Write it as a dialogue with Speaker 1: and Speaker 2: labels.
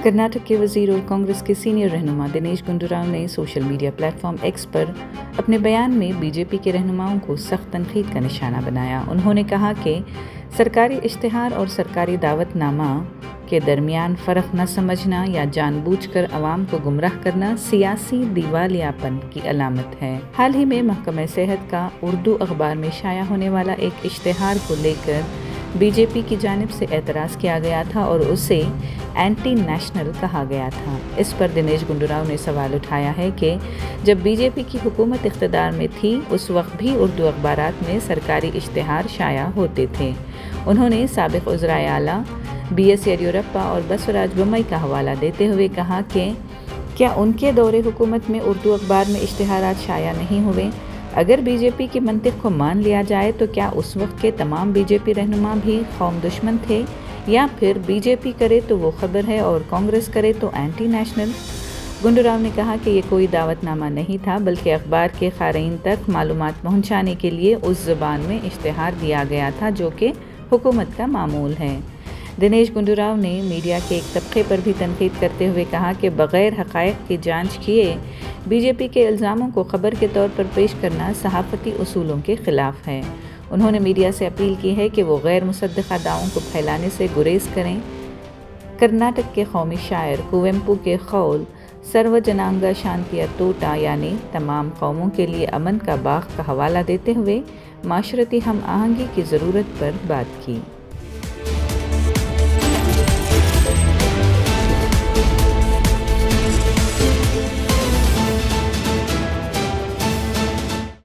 Speaker 1: कर्नाटक के वज़ीर और कांग्रेस के सीनियर रहनुमा दिनेश गुंडूराव ने सोशल मीडिया प्लेटफॉर्म एक्स पर अपने बयान में बीजेपी के रहनुमाओं को सख्त तनकीद का निशाना बनाया। उन्होंने कहा कि सरकारी इश्तिहार और सरकारी दावतनामा के दरमियान फ़र्क न समझना या जानबूझकर अवाम को गुमराह करना सियासी दिवालियापन की अलामत है। हाल ही में महकमा सेहत का उर्दू अखबार में शाया होने वाला एक इश्तिहार को लेकर बीजेपी की जानिब से एतराज़ किया गया था और उसे एंटी नेशनल कहा गया था। इस पर दिनेश गुंडूराव ने सवाल उठाया है कि जब बीजेपी की हुकूमत इख्तिदार में थी उस वक्त भी उर्दू अखबारात में सरकारी इश्तिहार शाया होते थे। उन्होंने साबिक़ वज़ीर आला BS येडियुरप्पा और बसवराज बोम्मई का हवाला देते हुए कहा कि क्या उनके दौरे हुकूमत में उर्दू अखबार में इश्तिहारात शाया नहीं हुए? अगर बीजेपी की मंतिक़ को मान लिया जाए तो क्या उस वक्त के तमाम बीजेपी रहनुमा भी कौम दुश्मन थे, या फिर बीजेपी करे तो वो खबर है और कांग्रेस करे तो एंटी नेशनल? गुंडूराव ने कहा कि ये कोई दावतनामा नहीं था बल्कि अखबार के क़ारीन तक मालूमात पहुंचाने के लिए उस ज़बान में इश्तिहार दिया गया था जो कि हुकूमत का मामूल है। दिनेश गुंडूराव ने मीडिया के एक तबके पर भी तनकीद करते हुए कहा कि बग़ैर हक़ाइक़ की जांच किए बीजेपी के इल्ज़ामों को ख़बर के तौर पर पेश करना सहाफ़ती उसूलों के ख़िलाफ़ है। उन्होंने मीडिया से अपील की है कि वो गैर मुसद्दक़ा दावों को फैलाने से गुरेज़ करें। कर्नाटक के कौमी शायर कुवेंपु के क़ौल सर्व जनांगा शांतिया तोटा यानी तमाम कौमों के लिए अमन का बाग़ का हवाला देते हुए माशरती हम आहंगी की ज़रूरत पर बात की।